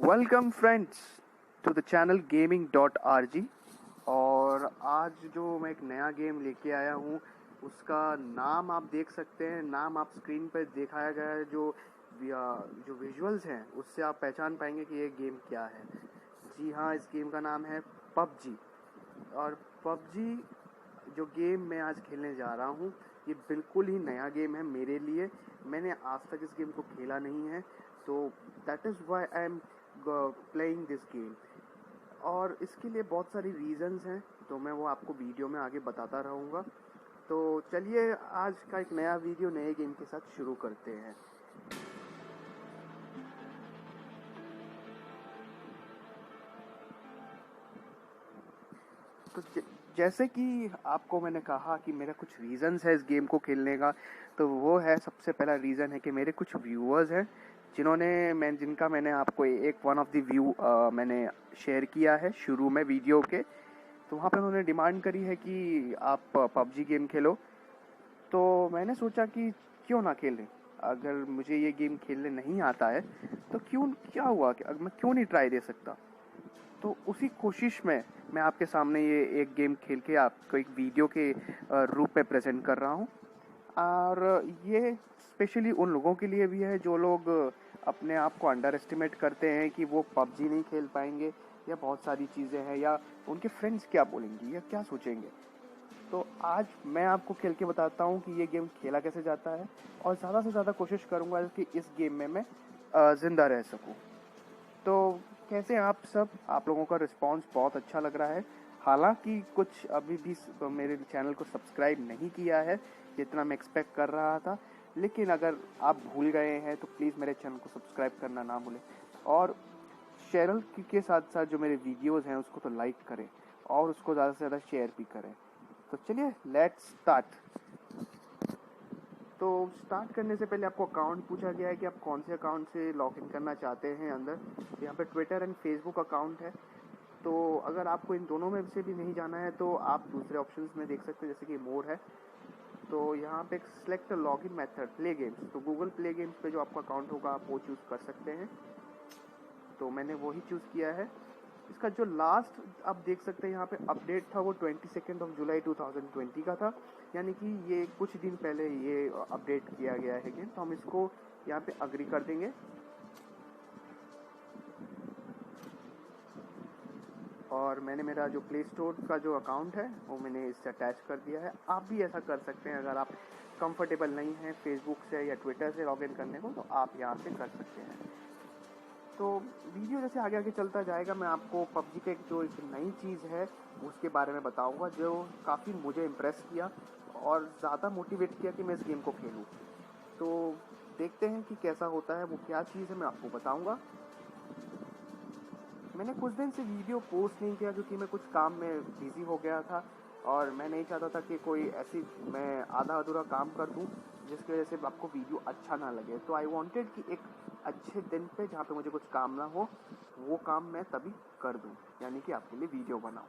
Welcome friends to the channel gaming.rg। और आज जो मैं एक नया गेम लेके आया हूँ उसका नाम आप देख सकते हैं। नाम आप स्क्रीन पर दिखाया गया है। जो विजुअल्स हैं उससे आप पहचान पाएंगे कि ये गेम क्या है। जी हाँ, इस गेम का नाम है पबजी। और पबजी जो गेम मैं आज खेलने जा रहा हूँ ये बिल्कुल ही नया गेम है मेरे लिए। मैंने आज तक इस गेम को खेला नहीं है, तो that is why I am playing this game. और इसके लिए बहुत सारी रीजंस हैं, तो मैं वो आपको वीडियो में आगे बताता रहूँगा। तो चलिए आज का एक नया वीडियो नए गेम के साथ शुरू करते हैं। तो जैसे कि आपको मैंने कहा कि मेरा कुछ रीज़न्स है इस गेम को खेलने का, तो वो है, सबसे पहला रीज़न है कि मेरे कुछ व्यूअर्स हैं जिनका मैंने आपको एक वन ऑफ द व्यू मैंने शेयर किया है शुरू में वीडियो के। तो वहाँ पे उन्होंने डिमांड करी है कि आप पबजी गेम खेलो। तो मैंने सोचा कि क्यों ना खेलें। अगर मुझे ये गेम खेलने नहीं आता है तो क्या हुआ कि मैं क्यों नहीं ट्राई दे सकता। तो उसी कोशिश में मैं आपके सामने ये एक गेम खेल के आपको एक वीडियो के रूप में प्रेजेंट कर रहा हूँ। और ये स्पेशली उन लोगों के लिए भी है जो लोग अपने आप को अंडर एस्टिमेट करते हैं कि वो पबजी नहीं खेल पाएंगे, या बहुत सारी चीज़ें हैं, या उनके फ्रेंड्स क्या बोलेंगे या क्या सोचेंगे। तो आज मैं आपको खेल के बताता हूँ कि ये गेम खेला कैसे जाता है, और ज़्यादा से ज़्यादा कोशिश करूँगा कि इस गेम में मैं ज़िंदा रह सकूँ। तो कैसे आप लोगों का रिस्पांस बहुत अच्छा लग रहा है। हालांकि कुछ अभी भी मेरे चैनल को सब्सक्राइब नहीं किया है जितना मैं एक्सपेक्ट कर रहा था, लेकिन अगर आप भूल गए हैं तो प्लीज़ मेरे चैनल को सब्सक्राइब करना ना भूलें। और चैनल के साथ साथ जो मेरे वीडियोस हैं उसको तो लाइक करें और उसको ज़्यादा से ज़्यादा शेयर भी करें। तो चलिए लेट्स स्टार्ट। तो स्टार्ट करने से पहले आपको अकाउंट पूछा गया है कि आप कौन से अकाउंट से लॉगिन करना चाहते हैं। अंदर यहाँ पे ट्विटर एंड फेसबुक अकाउंट है। तो अगर आपको इन दोनों में से भी नहीं जाना है तो आप दूसरे ऑप्शंस में देख सकते हैं, जैसे कि मोर है। तो यहाँ पे एक select login method play games, तो गूगल प्ले गेम्स पे जो आपका अकाउंट होगा आप वो चूज़ कर सकते हैं। तो मैंने वही चूज़ किया है। इसका जो लास्ट आप देख सकते हैं यहाँ पे अपडेट था वो 22 जुलाई 2020 का था, यानी कि ये कुछ दिन पहले ये अपडेट किया गया है गेम। तो हम इसको यहाँ पे अग्री कर देंगे। और मैंने मेरा जो प्ले स्टोर का जो अकाउंट है वो मैंने इससे अटैच कर दिया है। आप भी ऐसा कर सकते हैं। अगर आप कंफर्टेबल नहीं हैं फेसबुक से या ट्विटर से लॉगिन करने को, तो आप यहाँ से कर सकते हैं। तो वीडियो जैसे आगे आगे चलता जाएगा मैं आपको पबजी का एक नई चीज़ है उसके बारे में बताऊंगा, जो काफ़ी मुझे इम्प्रेस किया और ज़्यादा मोटिवेट किया कि मैं इस गेम को खेलूं। तो देखते हैं कि कैसा होता है, वो क्या चीज़ है मैं आपको बताऊंगा। मैंने कुछ दिन से वीडियो पोस्ट नहीं किया क्योंकि मैं कुछ काम में बिज़ी हो गया था, और मैं नहीं चाहता था कि कोई ऐसी मैं आधा अधूरा काम कर दूं जिसकी वजह से आपको वीडियो अच्छा ना लगे। तो आई वांटेड कि एक अच्छे दिन पे जहाँ पे मुझे कुछ काम ना हो वो काम मैं तभी कर दूं, यानी कि आपके लिए वीडियो बनाऊं।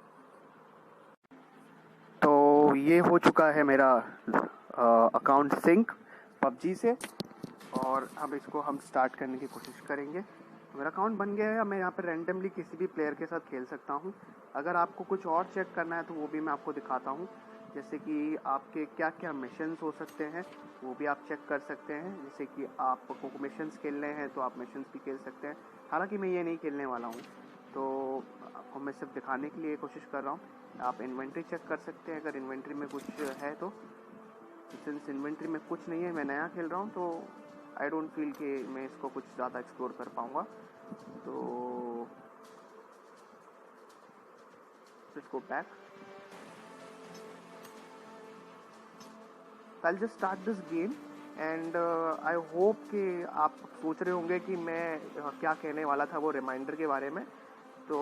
तो ये हो चुका है मेरा अकाउंट सिंक पबजी से, और अब इसको हम स्टार्ट करने की कोशिश करेंगे। तो मेरा अकाउंट बन गया है। मैं यहाँ पर रैंडमली किसी भी प्लेयर के साथ खेल सकता हूँ। अगर आपको कुछ और चेक करना है तो वो भी मैं आपको दिखाता हूँ, जैसे कि आपके क्या क्या मिशंस हो सकते हैं वो भी आप चेक कर सकते हैं। जैसे कि आपको मिशंस खेलने हैं तो आप मिशंस भी खेल सकते हैं। हालांकि मैं ये नहीं खेलने वाला हूँ, तो आपको मैं सिर्फ दिखाने के लिए कोशिश कर रहा हूँ। आप इन्वेंट्री चेक कर सकते हैं अगर इन्वेंट्री में कुछ है तो। सिंस इन्वेंट्री में कुछ नहीं है, मैं नया खेल रहा हूँ, तो आई डोंट फील कि मैं इसको कुछ ज़्यादा एक्सप्लोर कर पाऊँगा। तो let's go back. I'll just start this game and I hope कि आप सोच रहे होंगे कि मैं क्या कहने वाला था वो रिमाइंडर के बारे में। तो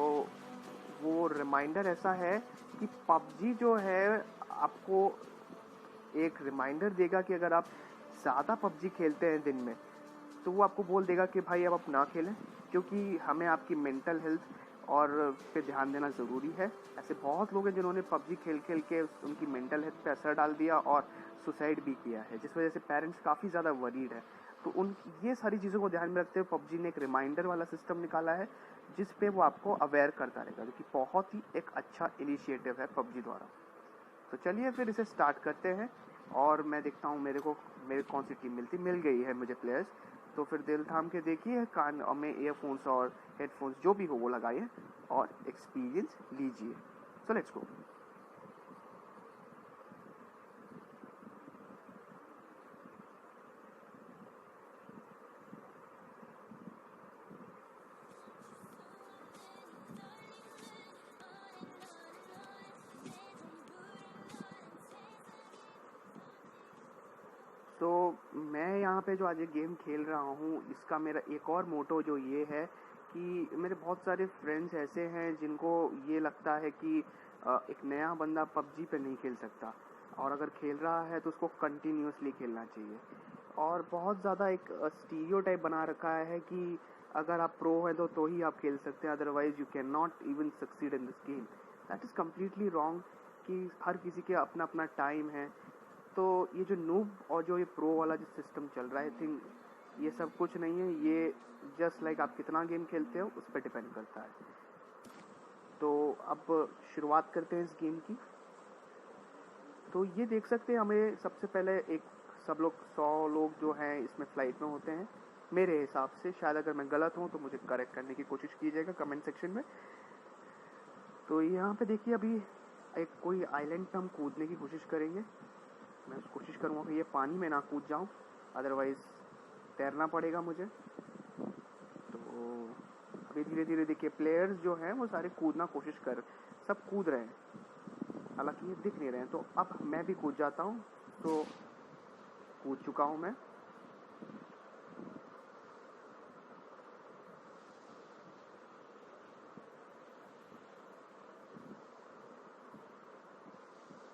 वो रिमाइंडर ऐसा है कि पबजी जो है आपको एक रिमाइंडर देगा कि अगर आप ज़्यादा पबजी खेलते हैं दिन में तो वो आपको बोल देगा कि भाई अब आप ना खेलें, क्योंकि हमें आपकी मेंटल हेल्थ और पे ध्यान देना ज़रूरी है। ऐसे बहुत लोग हैं जिन्होंने पबजी खेल खेल के उनकी मेंटल हेल्थ पे असर डाल दिया और सुसाइड भी किया है, जिस वजह से पेरेंट्स काफ़ी ज़्यादा वरीड है। तो उन ये सारी चीज़ों को ध्यान में रखते हुए पबजी ने एक रिमाइंडर वाला सिस्टम निकाला है जिस पे वो आपको अवेयर करता रहेगा, जो कि बहुत ही एक अच्छा इनिशिएटिव है पबजी द्वारा। तो चलिए फिर इसे स्टार्ट करते हैं और मैं देखता हूँ मेरे कौन सी टीम मिल गई है मुझे प्लेयर्स। तो फिर दिल थाम के देखिए, कान में ईयरफोन्स और हेडफोन्स जो भी हो वो लगाइए और एक्सपीरियंस लीजिए। So let's go. तो मैं यहाँ पे जो आज ये गेम खेल रहा हूँ, इसका मेरा एक और मोटो जो ये है कि मेरे बहुत सारे फ्रेंड्स ऐसे हैं जिनको ये लगता है कि एक नया बंदा पबजी पे नहीं खेल सकता, और अगर खेल रहा है तो उसको कंटिन्यूसली खेलना चाहिए। और बहुत ज़्यादा एक स्टीरियोटाइप बना रखा है कि अगर आप प्रो हैं तो ही आप खेल सकते हैं, otherwise you can not even succeed in this game. That is completely wrong कि हर किसी के अपना अपना टाइम है। तो ये जो नूब और जो ये प्रो वाला जो सिस्टम चल रहा है, आई थिंक ये सब कुछ नहीं है, ये जस्ट लाइक आप कितना गेम खेलते हो उस पर डिपेंड करता है। तो अब शुरुआत करते हैं इस गेम की। तो ये देख सकते हैं, हमें सबसे पहले सब लोग 100 लोग जो हैं इसमें फ्लाइट में होते हैं मेरे हिसाब से। शायद अगर मैं गलत हूँ तो मुझे करेक्ट करने की कोशिश कीजिएगा कमेंट सेक्शन में। तो यहाँ पे देखिए, अभी एक कोई आइलैंड पे हम कूदने की कोशिश करेंगे। मैं कोशिश करूँगा कि ये पानी में ना कूद जाऊँ, अदरवाइज़ तैरना पड़ेगा मुझे। तो अभी धीरे धीरे देखिए प्लेयर्स जो हैं वो सारे कूदना कोशिश सब कूद रहे हैं, हालांकि ये दिख नहीं रहे हैं। तो अब मैं भी कूद जाता हूँ। तो कूद चुका हूँ मैं।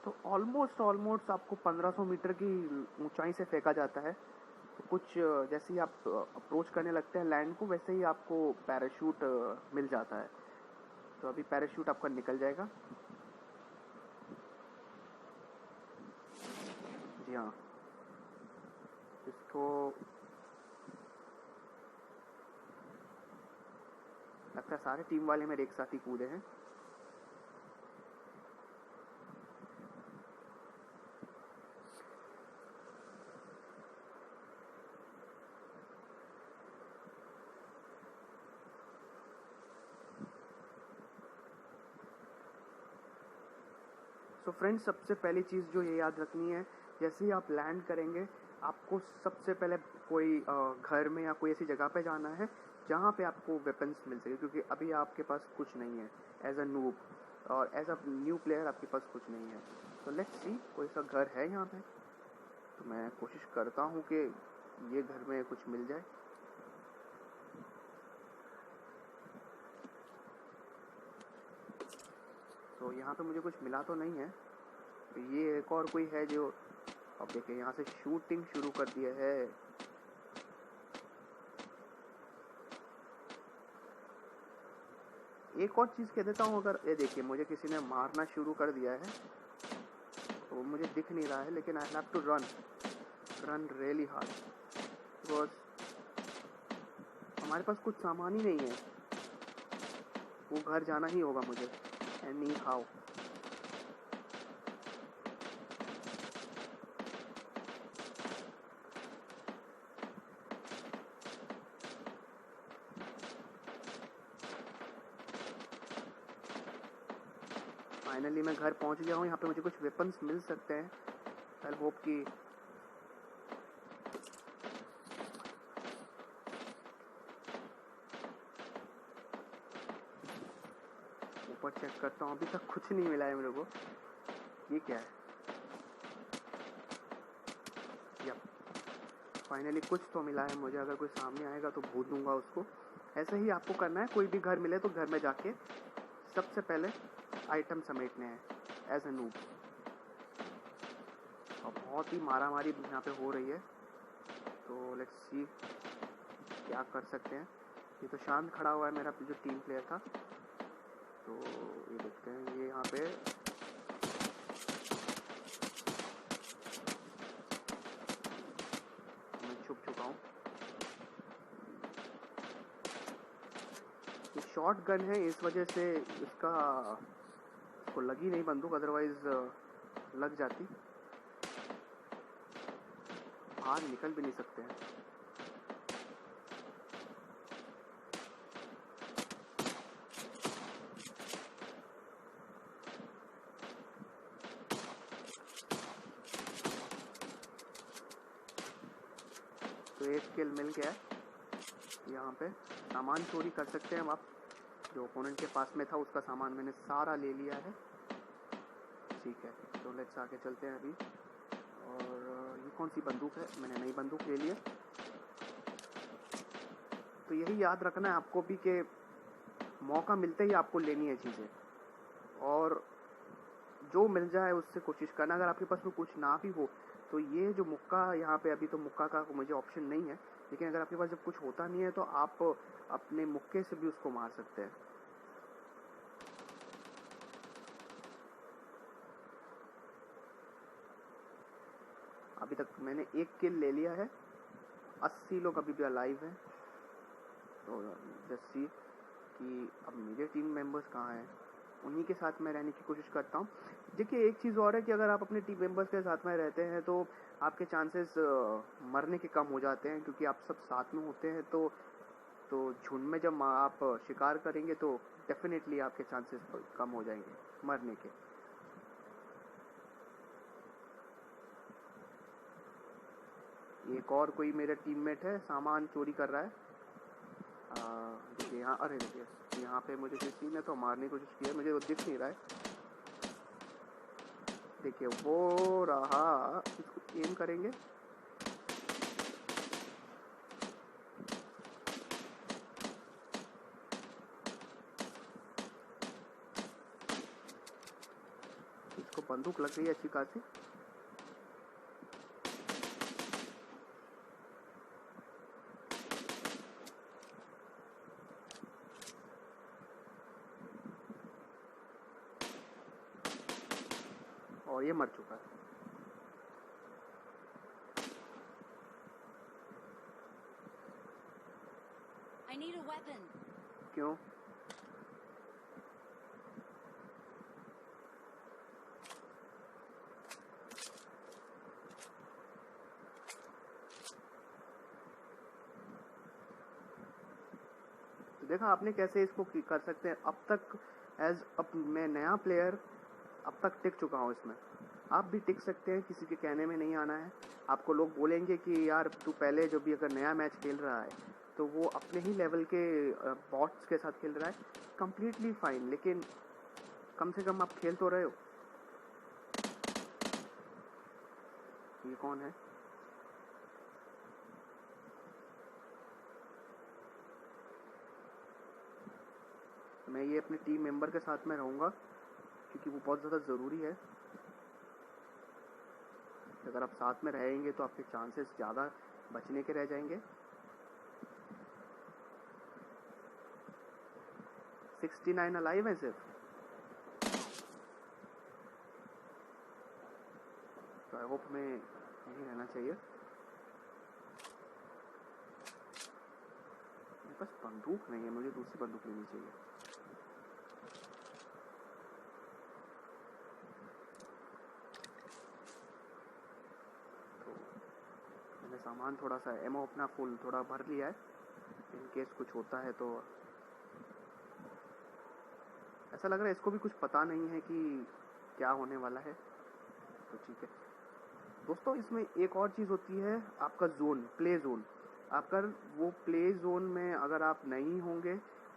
तो ऑलमोस्ट आपको 1500 मीटर की ऊंचाई से फेंका जाता है। तो कुछ जैसे ही आप अप्रोच करने लगते हैं लैंड को, वैसे ही आपको पैराशूट मिल जाता है। तो अभी पैराशूट आपका निकल जाएगा। जी हाँ, इसको लगता है सारे टीम वाले मेरे एक साथ ही कूदे हैं। सो फ्रेंड्स, सबसे पहली चीज़ जो ये याद रखनी है, जैसे ही आप लैंड करेंगे आपको सबसे पहले कोई घर में या कोई ऐसी जगह पे जाना है जहाँ पे आपको वेपन्स मिल सके, क्योंकि अभी आपके पास कुछ नहीं है एज अ नूब, और एज अ न्यू प्लेयर आपके पास कुछ नहीं है। तो लेट्स सी कोई सा घर है यहाँ पे। तो मैं कोशिश करता हूँ कि ये घर में कुछ मिल जाए। तो यहाँ पे मुझे कुछ मिला तो नहीं है। तो ये एक और कोई है जो, अब देखिए यहाँ से शूटिंग शुरू कर दिया है। एक और चीज़ कह देता हूँ, अगर ये देखिए मुझे किसी ने मारना शुरू कर दिया है, तो मुझे दिख नहीं रहा है, लेकिन I have to run really hard, because हमारे पास कुछ सामान ही नहीं है। वो घर जाना ही होगा मुझे, एनी हाउ। फाइनली मैं घर पहुंच गया हूँ। यहाँ पे मुझे कुछ वेपन्स मिल सकते हैं। आई होप कि ऊपर चेक करता हूँ, अभी तक कुछ नहीं मिला है मेरे को। ये क्या है? या फाइनली कुछ तो मिला है मुझे। अगर कोई सामने आएगा तो भूत दूंगा उसको। ऐसे ही आपको करना है, कोई भी घर मिले तो घर में जाके सबसे पहले आइटम समेटने हैं एज ए नूब। और बहुत ही मारामारी यहाँ पे हो रही है, तो लेट्स सी क्या कर सकते हैं। ये तो शांत खड़ा हुआ है मेरा जो टीम प्लेयर था। तो ये देखते हैं, ये यहाँ पे मैं छुप चुका हूँ। शॉर्ट गन है, इस वजह से इसका इसको लगी नहीं बंदूक, अदरवाइज लग जाती। बाहर निकल भी नहीं सकते हैं। तो एक किल मिल गया है। यहाँ पे सामान चोरी कर सकते हैं आप। जो ओपोनेंट के पास में था उसका सामान मैंने सारा ले लिया है। ठीक है, तो लेट्स आगे चलते हैं अभी। और ये कौन सी बंदूक है? मैंने नई बंदूक ले ली है। तो यही याद रखना है आपको भी कि मौका मिलते ही आपको लेनी है चीज़ें, और जो मिल जाए उससे कोशिश करना। अगर आपके पास में कुछ ना भी हो तो ये जो मुक्का, यहाँ पे अभी तो मुक्का का मुझे ऑप्शन नहीं है, लेकिन अगर आपके पास जब कुछ होता नहीं है तो आप अपने मुक्के से भी उसको मार सकते हैं। अभी तक मैंने एक किल ले लिया है। 80 लोग अभी भी अलाइव हैं। तो जस्ट सी कि अब मेरे टीम मेंबर्स कहाँ हैं, उन्हीं के साथ मैं रहने की कोशिश करता हूँ। देखिए एक चीज़ और है कि अगर आप अपने टीम मेंबर्स के साथ में रहते हैं तो आपके चांसेस मरने के कम हो जाते हैं, क्योंकि आप सब साथ में होते हैं। तो झुंड में जब आप शिकार करेंगे तो डेफिनेटली आपके चांसेस कम हो जाएंगे मरने के। एक और कोई मेरा टीममेट है, सामान चोरी कर रहा है। देखिए यहाँ, अरे देखिए यहाँ पे मुझे किसी ने तो मारने की कोशिश की है, मुझे वो दिख नहीं रहा है। देखिए वो रहा, इसको एम करेंगे। इसको बंदूक लग गई है अच्छी खासी। और ये मर चुका है। I need a weapon. क्यों? तो देखा आपने कैसे इसको कर सकते हैं। अब तक मैं नया प्लेयर अब तक टिक चुका हूँ इसमें। आप भी टिक सकते हैं, किसी के कहने में नहीं आना है। आपको लोग बोलेंगे कि यार तू पहले जो भी अगर नया मैच खेल रहा है तो वो अपने ही लेवल के बॉट्स के साथ खेल रहा है, कंप्लीटली फाइन, लेकिन कम से कम आप खेल तो रहे हो। ये कौन है? मैं ये अपने टीम मेंबर के साथ में रहूँगा क्योंकि वो बहुत ज़्यादा ज़रूरी है। अगर आप साथ में रहेंगे तो आपके चांसेस ज़्यादा बचने के रह जाएंगे। 69 अलाइव है सिर्फ। तो आई होप में यही रहना चाहिए। मेरे पास बंदूक नहीं है, मुझे दूसरी बंदूक लेनी चाहिए। तो मैंने सामान थोड़ा सा एमो अपना फुल थोड़ा भर लिया है, इन केस कुछ होता है तो। ऐसा लग रहा है इसको भी कुछ पता नहीं है कि क्या होने वाला है। तो ठीक है दोस्तों, इसमें एक और चीज़ होती है, आपका जोन, प्ले जोन। अगर वो प्ले जोन में अगर आप नहीं होंगे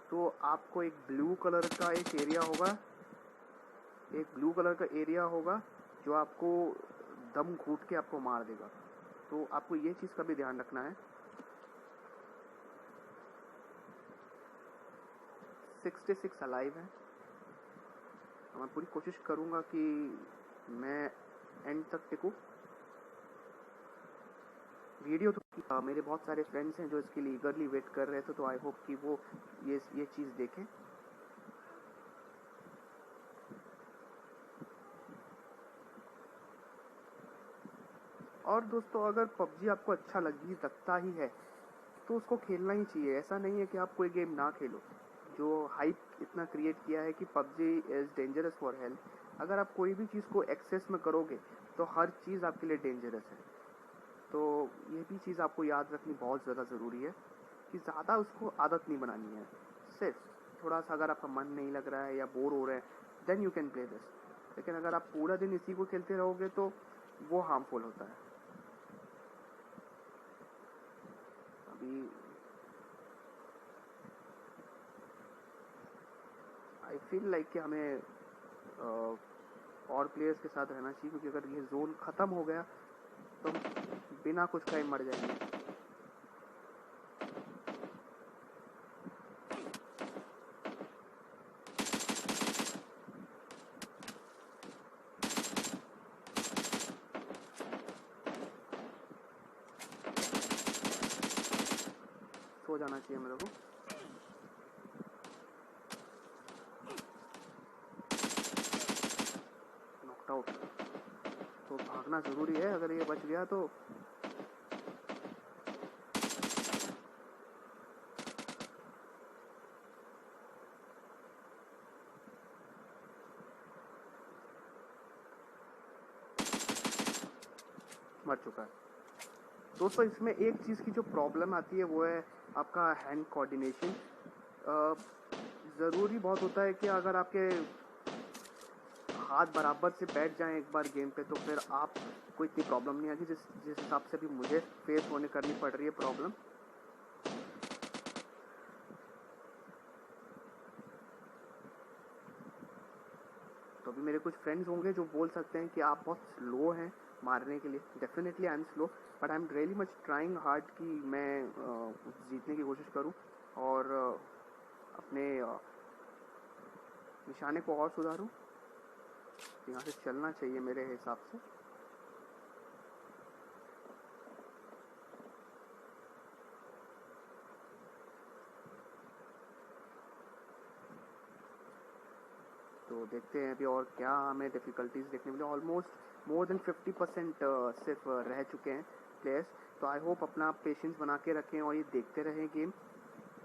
तो आपको एक ब्लू कलर का एक एरिया होगा, एक ब्लू कलर का एरिया होगा जो आपको दम घूट के आपको मार देगा। तो आपको ये चीज़ का भी ध्यान रखना है। 66 अलाइव है। मैं पूरी कोशिश करूँगा कि मैं एंड तक टिकूँ। वीडियो तो मेरे बहुत सारे फ्रेंड्स हैं जो इसके लिए ईगरली वेट कर रहे थे, तो आई होप कि वो ये चीज़ देखें। और दोस्तों अगर पबजी आपको लगता ही है तो उसको खेलना ही चाहिए। ऐसा नहीं है कि आप कोई गेम ना खेलो, जो हाइप इतना क्रिएट किया है कि PUBG is dangerous for health. अगर आप कोई भी चीज़ को एक्सेस में करोगे तो हर चीज़ आपके लिए डेंजरस है। तो ये भी चीज़ आपको याद रखनी बहुत ज़्यादा ज़रूरी है कि ज़्यादा उसको आदत नहीं बनानी है। सिर्फ थोड़ा सा अगर आपका मन नहीं लग रहा है या बोर हो रहे हैं then you can play this, लेकिन अगर आप पूरा दिन इसी को खेलते रहोगे तो वो हार्मफुल होता है। अभी आई फील लाइक कि हमें और प्लेयर्स के साथ रहना चाहिए, क्योंकि अगर ये जोन ख़त्म हो गया तो हम बिना कुछ खाए मर जाएंगे। सो जाना चाहिए मेरे को। Knocked out. तो भागना ज़रूरी है, अगर ये बच गया तो मर चुका है। दोस्तों इसमें एक चीज़ की जो प्रॉब्लम आती है वो है आपका हैंड कोऑर्डिनेशन। ज़रूरी बहुत होता है कि अगर आपके हाथ बराबर से बैठ जाएं एक बार गेम पे तो फिर आप कोई इतनी प्रॉब्लम नहीं आती, जिस हिसाब से भी मुझे फेस होने करनी पड़ रही है प्रॉब्लम। तो अभी मेरे कुछ फ्रेंड्स होंगे जो बोल सकते हैं कि आप बहुत स्लो हैं मारने के लिए। Definitely I am slow, but I am really much trying hard कि मैं जीतने की कोशिश करूं और अपने निशाने को और सुधारूं। यहाँ से चलना चाहिए मेरे हिसाब से। तो देखते हैं अभी और क्या हमें डिफ़िकल्टीज देखने मिले। ऑलमोस्ट मोर देन 50% सिर्फ रह चुके हैं प्लेयर्स। तो आई होप अपना पेशेंस बना के रखें और ये देखते रहें गेम।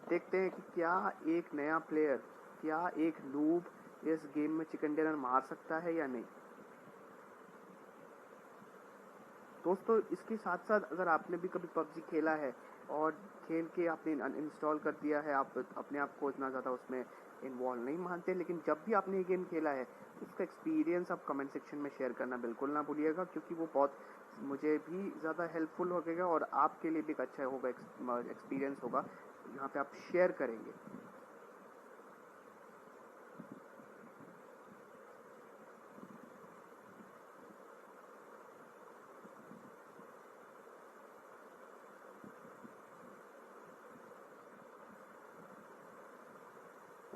देखते हैं कि क्या एक नया प्लेयर, क्या एक नूब इस गेम में चिकन डिनर मार सकता है या नहीं। दोस्तों इसके साथ साथ अगर आपने भी कभी पबजी खेला है और खेल के आपने इंस्टॉल कर दिया है, आप अपने आप को इतना ज़्यादा उसमें इन्वॉल्व नहीं मानते, लेकिन जब भी आपने ये गेम खेला है उसका एक्सपीरियंस आप कमेंट सेक्शन में शेयर करना बिल्कुल ना भूलिएगा, क्योंकि वो बहुत मुझे भी ज़्यादा हेल्पफुल होगा और आपके लिए भी एक अच्छा होगा एक्सपीरियंस होगा यहाँ पे आप शेयर करेंगे।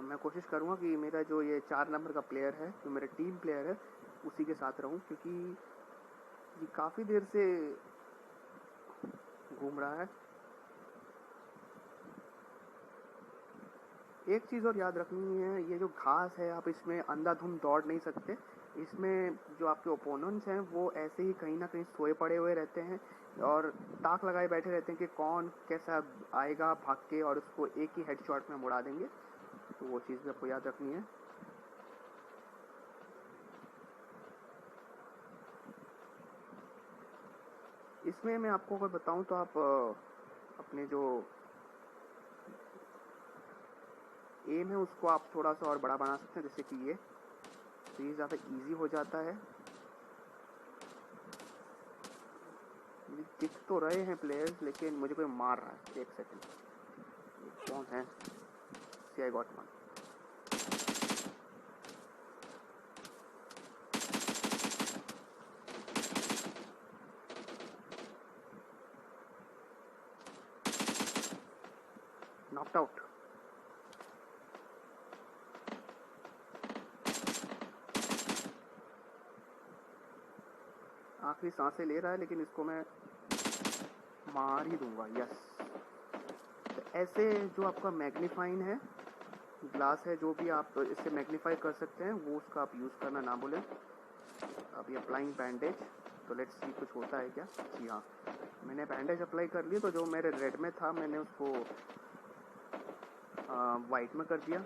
मैं कोशिश करूँगा कि मेरा जो ये 4 नंबर का प्लेयर है, जो मेरा टीम प्लेयर है, उसी के साथ रहूँ, क्योंकि ये काफ़ी देर से घूम रहा है। एक चीज़ और याद रखनी है, ये जो घास है आप इसमें अंधाधुंध दौड़ नहीं सकते। इसमें जो आपके ओपोनेंट्स हैं वो ऐसे ही कहीं ना कहीं सोए पड़े हुए रहते हैं और ताक लगाए बैठे रहते हैं कि कौन कैसा आएगा भाग के और उसको एक ही हेडशॉट में मुड़ा देंगे। तो वो चीज़ भी आपको याद रखनी है। इसमें मैं आपको अगर बताऊं तो आप अपने जो एम है उसको आप थोड़ा सा और बड़ा बना सकते हैं, जैसे कि ये, तो ये ज़्यादा इजी हो जाता है। दिख तो रहे हैं प्लेयर्स लेकिन मुझे कोई मार रहा है। एक सेकंड, कौन है? See I got one. Knocked out. आखिरी सांसें ले रहा है लेकिन इसको मैं मार ही दूंगा। यस। तो ऐसे जो आपका मैग्नीफाइंग है, ग्लास है, जो भी आप इससे मैग्नीफाई कर सकते हैं वो उसका आप यूज़ करना ना भूलें। अभी अप्लाइंग बैंडेज, तो लेट्स सी कुछ होता है क्या। जी हाँ, मैंने बैंडेज अप्लाई कर ली, तो जो मेरे रेड में था मैंने उसको वाइट में कर दिया।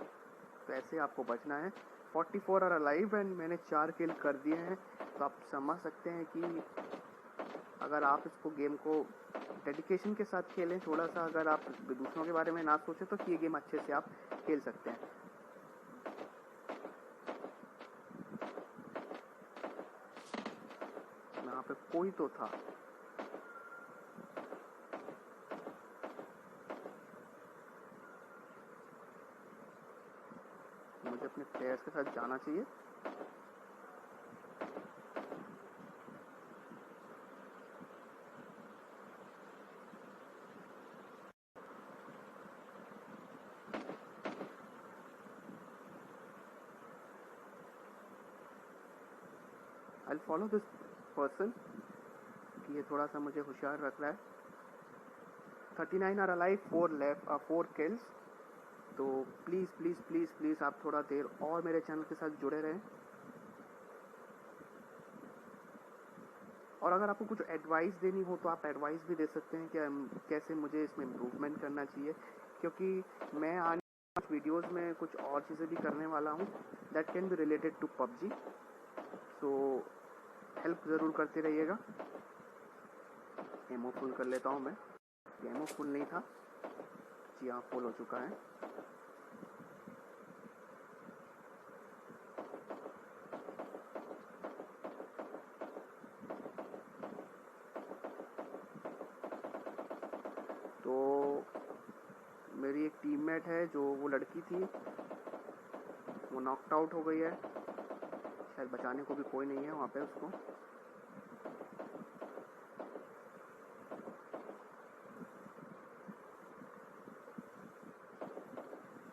तो ऐसे आपको बचना है। 44 आर अलाइव एंड मैंने 4 किल कर दिए हैं। तो आप समझ सकते हैं कि अगर आप इसको गेम को डेडिकेशन के साथ खेलें, थोड़ा सा अगर आप दूसरों के बारे में ना सोचें, तो ये गेम अच्छे से आप खेल सकते हैं। यहाँ पे कोई तो था। मुझे अपने प्लेयर्स के साथ जाना चाहिए। I'll follow this person कि ये थोड़ा सा मुझे होशियार रख रहा है। 39 आर अलाइव, 4 किल्स। तो प्लीज़ प्लीज़ प्लीज़ प्लीज़ आप थोड़ा देर और मेरे चैनल के साथ जुड़े रहें। और अगर आपको कुछ एडवाइस देनी हो तो आप एडवाइस भी दे सकते हैं कि कैसे मुझे इसमें इम्प्रूवमेंट करना चाहिए, क्योंकि मैं आने वाले वीडियोस में कुछ और चीज़ें भी करने वाला हूँ that can be related to PUBG. So help ज़रूर करते रहिएगा। एमओ फुल कर लेता हूँ मैं। एमओ फुल नहीं था जी, हाँ फुल हो चुका है। तो मेरी एक टीममेट है जो वो लड़की थी, वो नॉकड आउट हो गई है। शायद बचाने को भी कोई नहीं है वहाँ पे उसको।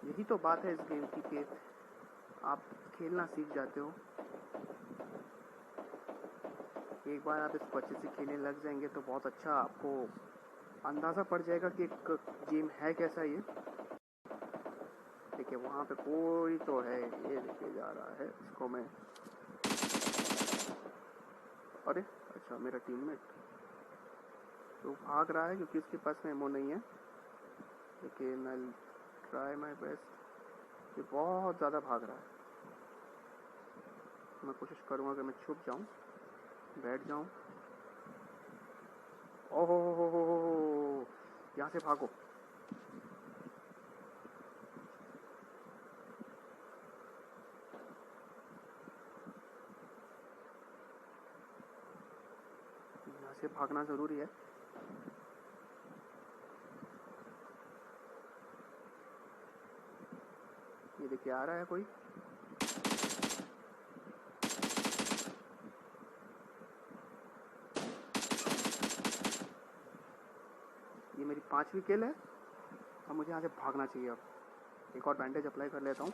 यही तो बात है इस गेम की कि आप खेलना सीख जाते हो। एक बार आप इसको अच्छे से खेलने लग जाएंगे तो बहुत अच्छा आपको अंदाज़ा पड़ जाएगा कि एक गेम है कैसा ये। देखिए वहाँ पे कोई तो है, ये लेके जा रहा है इसको मैं। अरे अच्छा, मेरा टीममेट तो भाग रहा है क्योंकि उसके पास में एमो नहीं है। लेकिन आई ट्राई माई बेस्ट। ये बहुत ज़्यादा भाग रहा है। मैं कोशिश करूँगा कि मैं छुप जाऊँ, बैठ जाऊँ। ओहो हो, यहाँ से भागो। यहाँ से भागना ज़रूरी है। ये देखिए आ रहा है कोई। ये मेरी 5वीं किल है। अब मुझे यहाँ से भागना चाहिए। अब एक और बैंडेज अप्लाई कर लेता हूँ।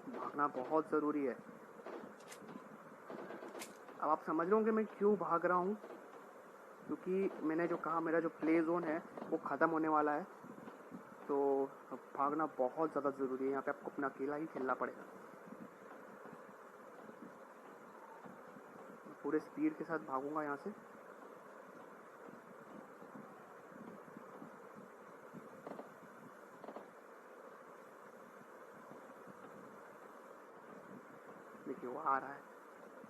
भागना बहुत ज़रूरी है। अब आप समझ रहे होंगे मैं क्यों भाग रहा हूँ, क्योंकि मैंने जो कहा मेरा जो प्ले जोन है वो ख़त्म होने वाला है। तो भागना बहुत ज़्यादा ज़रूरी है। यहाँ पे आपको अपना अकेला ही खेलना पड़ेगा। पूरे स्पीड के साथ भागूंगा यहाँ से। देखिए वो आ रहा है।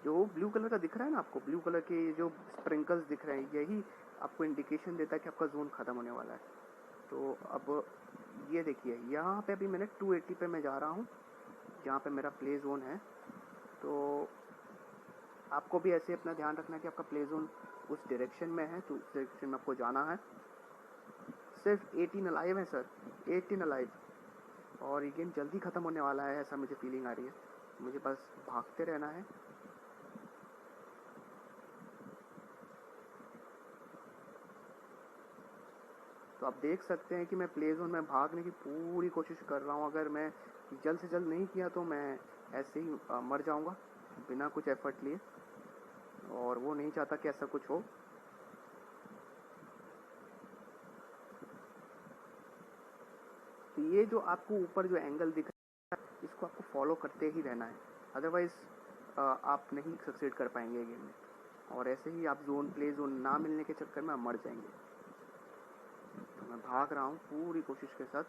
जो ब्लू कलर का दिख रहा है ना आपको, ब्लू कलर के जो स्प्रिंकल्स दिख रहे हैं, यही आपको इंडिकेशन देता है कि आपका जोन ख़त्म होने वाला है। तो अब ये देखिए यहाँ पे अभी मैंने 280 पे मैं जा रहा हूँ, जहाँ पे मेरा प्ले जोन है। तो आपको भी ऐसे अपना ध्यान रखना है कि आपका प्ले जोन उस डायरेक्शन में है, तो उस डायरेक्शन में आपको जाना है। सिर्फ 18 अलाइव है सर, 18 अलाइव। और ये गेम जल्दी ख़त्म होने वाला है, ऐसा मुझे फीलिंग आ रही है। मुझे बस भागते रहना है। तो आप देख सकते हैं कि मैं प्ले जोन में भागने की पूरी कोशिश कर रहा हूँ। अगर मैं जल्द से जल्द नहीं किया तो मैं ऐसे ही मर जाऊँगा बिना कुछ एफर्ट लिए, और वो नहीं चाहता कि ऐसा कुछ हो। तो ये जो आपको ऊपर जो एंगल दिख रहा है, इसको आपको फॉलो करते ही रहना है, अदरवाइज़ आप नहीं सक्सेड कर पाएंगे गेम में। और ऐसे ही आप प्ले जोन ना मिलने के चक्कर में आप मर जाएंगे। तो मैं भाग रहा हूँ पूरी कोशिश के साथ।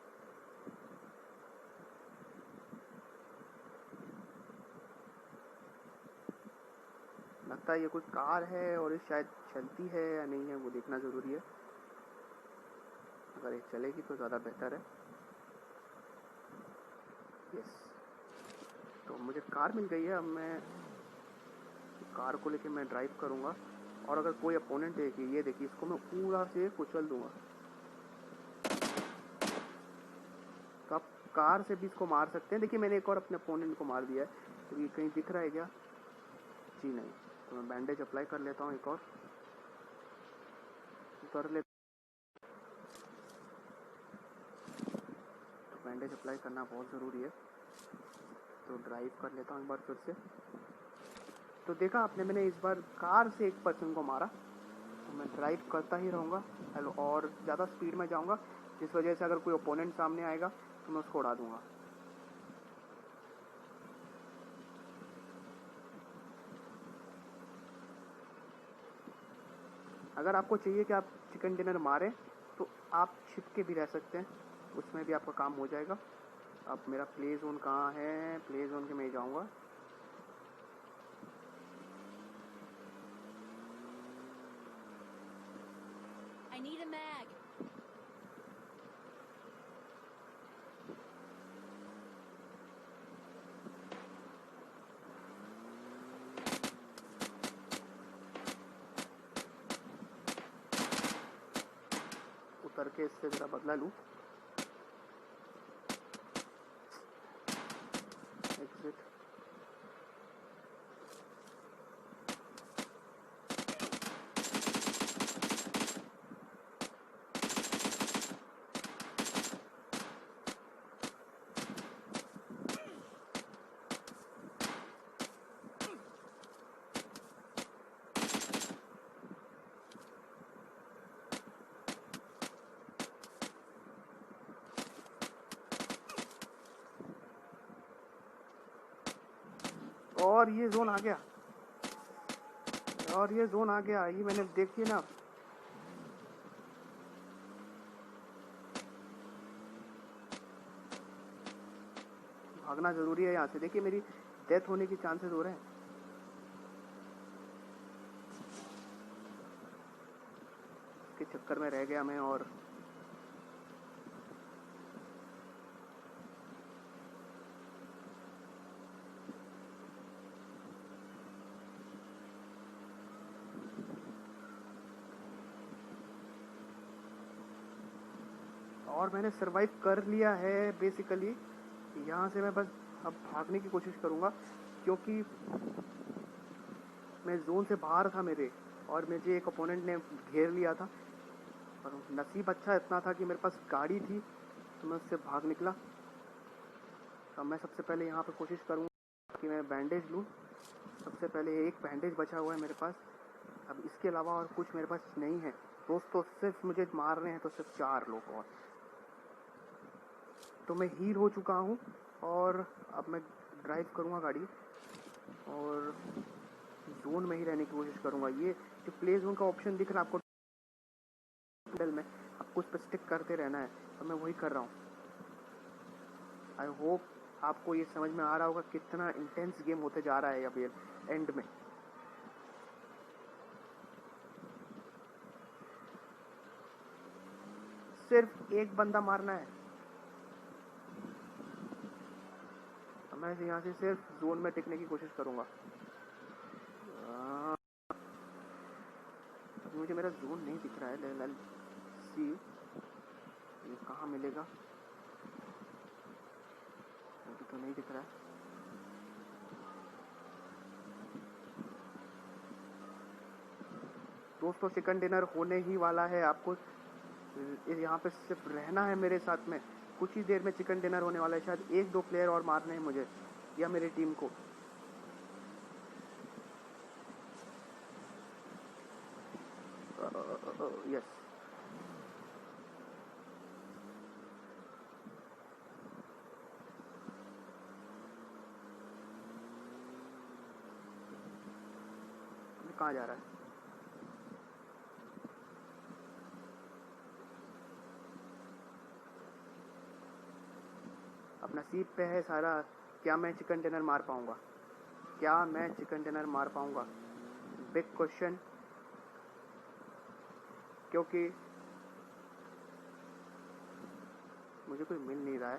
लगता है ये कोई कार है और ये शायद चलती है या नहीं है वो देखना ज़रूरी है। अगर ये चलेगी तो ज़्यादा बेहतर है। यस, तो मुझे कार मिल गई है। अब मैं कार को लेके मैं ड्राइव करूँगा और अगर कोई अपोनेंट है कि ये देखिए इसको मैं पूरा से कुचल दूंगा। तो आप कार से भी इसको मार सकते हैं। देखिए मैंने एक और अपने अपोनेंट को मार दिया है। तो ये कहीं दिख रहा है क्या? जी नहीं। तो मैं बैंडेज अप्लाई कर लेता हूँ एक और कर ले। तो बैंडेज अप्लाई करना बहुत ज़रूरी है। तो ड्राइव कर लेता हूँ एक बार फिर से। तो देखा आपने, मैंने इस बार कार से एक पर्सन को मारा। तो मैं ड्राइव करता ही रहूँगा और ज़्यादा स्पीड में जाऊँगा, जिस वजह से अगर कोई ओपोनेंट सामने आएगा तो मैं उसको उड़ा दूँगा। अगर आपको चाहिए कि आप चिकन डिनर मारें तो आप छिप के भी रह सकते हैं, उसमें भी आपका काम हो जाएगा। अब मेरा प्ले जोन कहाँ है? प्ले जोन के मैं जाऊँगा। I need a mag. उतर के इससे ज़रा बदला लूँ। एग्जिट। और ये जोन आ गया, और ये जोन आ गया। ये मैंने देखिए ना, भागना जरूरी है यहाँ से। देखिए मेरी डेथ होने की चांसेस हो रहे हैं। इसके चक्कर में रह गया मैं। और मैंने सरवाइव कर लिया है बेसिकली। यहाँ से मैं बस अब भागने की कोशिश करूँगा, क्योंकि मैं जोन से बाहर था मेरे, और मुझे एक ओपोनेंट ने घेर लिया था। और नसीब अच्छा इतना था कि मेरे पास गाड़ी थी, तो मैं उससे भाग निकला। अब मैं सबसे पहले यहाँ पे कोशिश करूँगा कि मैं बैंडेज लूँ। सबसे पहले एक बैंडेज बचा हुआ है मेरे पास। अब इसके अलावा और कुछ मेरे पास नहीं है दोस्तों। सिर्फ मुझे मारने हैं तो सिर्फ 4 लोग और। तो मैं हील हो चुका हूँ और अब मैं ड्राइव करूँगा गाड़ी और जोन में ही रहने की कोशिश करूँगा। ये जो प्ले जोन का ऑप्शन दिख रहा है आपको हैंडल में, आपको उस पर स्टिक करते रहना है। तो मैं वही कर रहा हूँ। आई होप आपको ये समझ में आ रहा होगा कितना इंटेंस गेम होते जा रहा है अब ये एंड में। सिर्फ एक बंदा मारना है। मैं यहाँ से सिर्फ जोन में टिकने की कोशिश करूँगा। मुझे मेरा जोन नहीं दिख रहा है। लेट्स सी ये कहाँ मिलेगा। अभी तो नहीं दिख रहा है। दोस्तों चिकन डिनर होने ही वाला है। आपको यहाँ पे सिर्फ रहना है मेरे साथ में। कुछ ही देर में चिकन डिनर होने वाला है। शायद 1-2 प्लेयर और मारने हैं मुझे या मेरी टीम को। यस, कहाँ जा रहा है? अब नसीब पे है सारा। क्या मैं चिकन डिनर मार पाऊंगा? क्या मैं चिकन डिनर मार पाऊंगा? Big question. क्योंकि मुझे कोई मिल नहीं रहा है।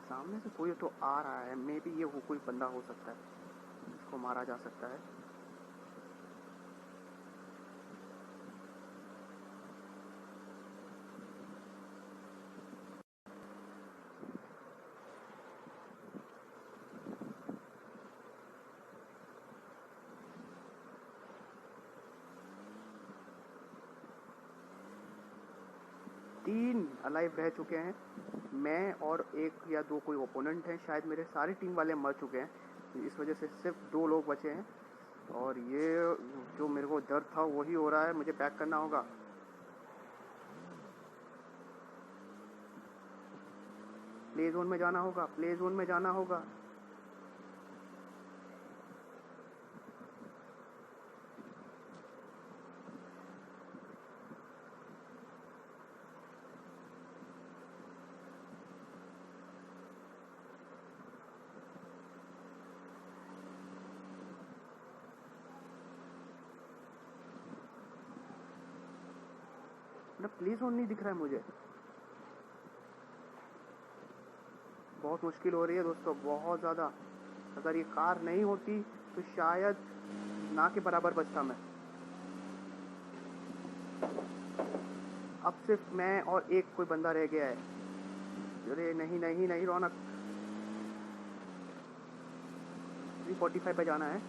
सामने से कोई तो आ रहा है। मे बी ये वो कोई बंदा हो सकता है, इसको मारा जा सकता है। तीन अलाइव रह चुके हैं, मैं और एक या दो कोई ओपोनेंट हैं। शायद मेरे सारे टीम वाले मर चुके हैं, इस वजह से सिर्फ 2 लोग बचे हैं। और ये जो मेरे को डर था वही हो रहा है। मुझे बैक करना होगा। प्ले जोन में जाना होगा, प्ले जोन में जाना होगा। ना प्ले जोन नहीं दिख रहा है मुझे। बहुत मुश्किल हो रही है दोस्तों, बहुत ज़्यादा। अगर ये कार नहीं होती तो शायद ना के बराबर बचता मैं। अब सिर्फ मैं और एक कोई बंदा रह गया है। अरे नहीं नहीं नहीं रौनक, 345 पे जाना है।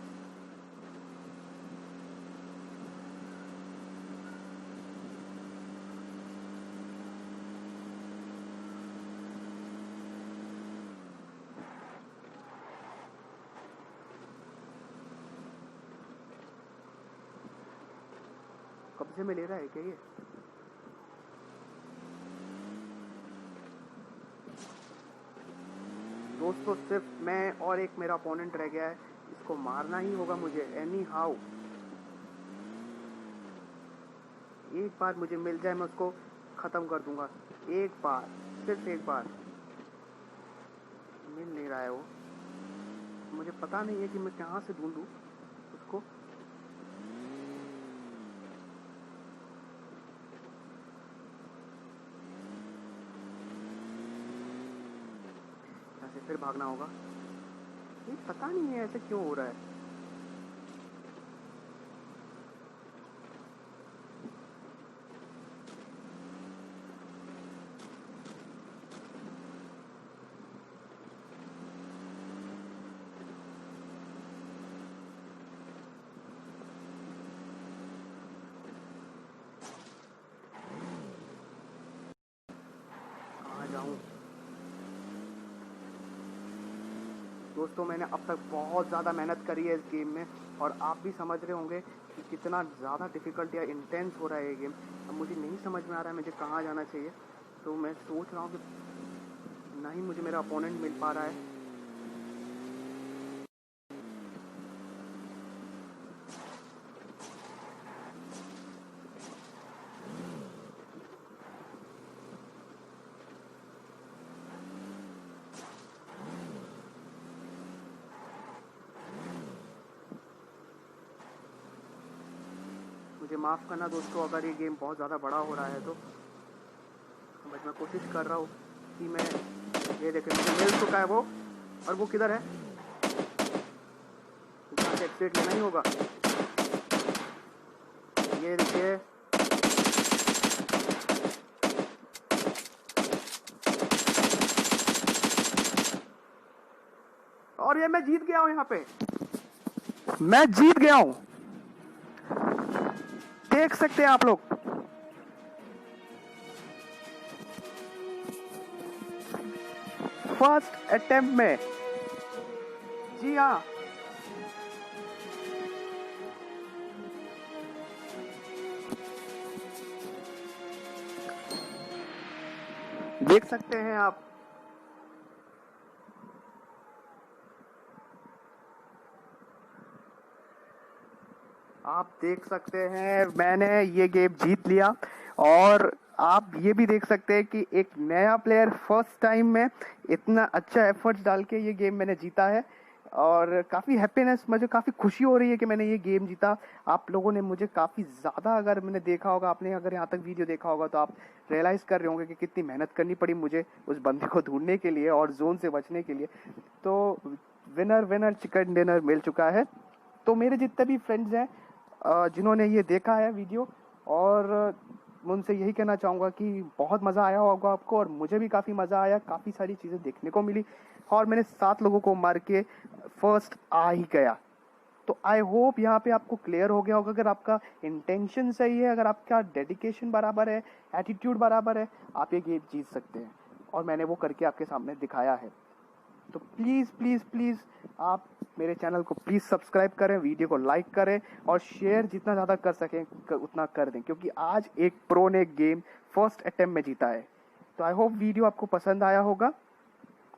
कब्जे में ले रहा है क्या ये? दोस्तों सिर्फ मैं और एक मेरा अपोनेंट रह गया है। इसको मारना ही होगा मुझे एनी हाउ। एक बार मुझे मिल जाए मैं उसको ख़त्म कर दूंगा। एक बार, सिर्फ एक बार। मिल नहीं रहा है वो। मुझे पता नहीं है कि मैं कहाँ से ढूंढूं उसको। यहाँ से फिर भागना होगा। ये पता नहीं है ऐसे क्यों हो रहा है। दोस्तों मैंने अब तक बहुत ज़्यादा मेहनत करी है इस गेम में, और आप भी समझ रहे होंगे कि कितना ज़्यादा डिफ़िकल्ट या इंटेंस हो रहा है ये गेम। अब मुझे नहीं समझ में आ रहा है मुझे कहाँ जाना चाहिए। तो मैं सोच रहा हूँ कि ना ही मुझे मेरा अपोनेंट मिल पा रहा है। मुझे माफ़ करना दोस्तों अगर ये गेम बहुत ज़्यादा बड़ा हो रहा है तो। बस मैं कोशिश कर रहा हूँ कि मैं, ये देखें मुझे मिल चुका है वो। और वो किधर है? जहाँ से एक्सीट लेना ही होगा। ये देखिए, और ये मैं जीत गया हूँ। यहाँ पे मैं जीत गया हूँ, देख सकते हैं आप लोग। फर्स्ट अटेम्प्ट में, जी हाँ। देख सकते हैं आप। आप देख सकते हैं मैंने ये गेम जीत लिया, और आप ये भी देख सकते हैं कि एक नया प्लेयर फर्स्ट टाइम में इतना अच्छा एफर्ट्स डाल के ये गेम मैंने जीता है। और काफ़ी हैप्पीनेस, मुझे काफ़ी खुशी हो रही है कि मैंने ये गेम जीता। आप लोगों ने मुझे काफ़ी ज़्यादा, अगर मैंने देखा होगा, आपने अगर यहाँ तक वीडियो देखा होगा तो आप रियलाइज़ कर रहे होंगे कि कितनी मेहनत करनी पड़ी मुझे उस बंदे को ढूंढने के लिए और जोन से बचने के लिए। तो विनर विनर चिकन डिनर मिल चुका है। तो मेरे जितने भी फ्रेंड्स हैं जिन्होंने ये देखा है वीडियो, और मैं उनसे यही कहना चाहूँगा कि बहुत मज़ा आया होगा आपको, और मुझे भी काफ़ी मज़ा आया, काफ़ी सारी चीज़ें देखने को मिली, और मैंने 7 लोगों को मार के फर्स्ट आ ही गया। तो आई होप यहाँ पे आपको क्लियर हो गया होगा। अगर आपका इंटेंशन सही है, अगर आपका डेडिकेशन बराबर है, एटीट्यूड बराबर है, आप ये गेम जीत सकते हैं, और मैंने वो करके आपके सामने दिखाया है। तो प्लीज़ प्लीज़ प्लीज़ आप मेरे चैनल को प्लीज़ सब्सक्राइब करें, वीडियो को लाइक करें, और शेयर जितना ज़्यादा कर सकें उतना कर दें, क्योंकि आज एक प्रो ने गेम फर्स्ट अटेम्प्ट में जीता है। तो आई होप वीडियो आपको पसंद आया होगा।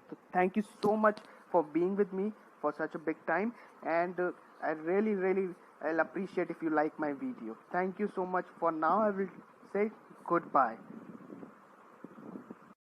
तो thank you so much for being with me for such a big time, and I really I'll appreciate if you like my video. Thank you so much. For now I will say goodbye.